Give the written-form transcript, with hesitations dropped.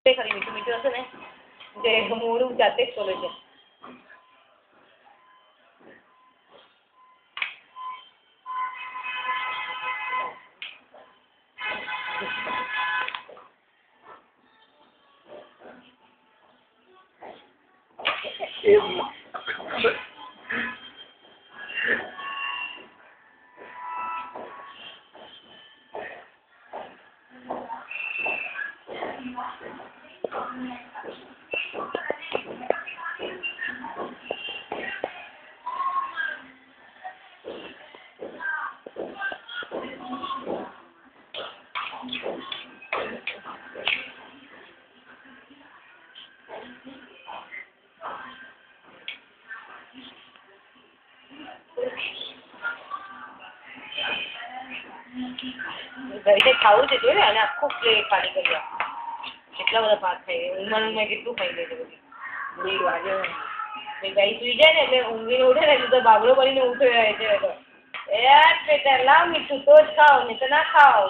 તે ખરી મીઠું મીઠું હશે ને જે મોરું જાતે જ ખોલે છે. ઘરે ખાવું છે જોયું અને આખું પ્લેટ ખાલી કરી એટલા બધા ભાત ખાઈ ઊંઘમાં કેટલું ખાઈ લે છે બધી વાગે ગાઈ સુઈ જાય ને એટલે ઊંઘીને ઉઠે ને એટલે તો બાબરો કરીને ઉઠે રહે છે યાર બેટા લાવ મીઠું તો જ ખાઓ નહીં તો ના ખાઓ.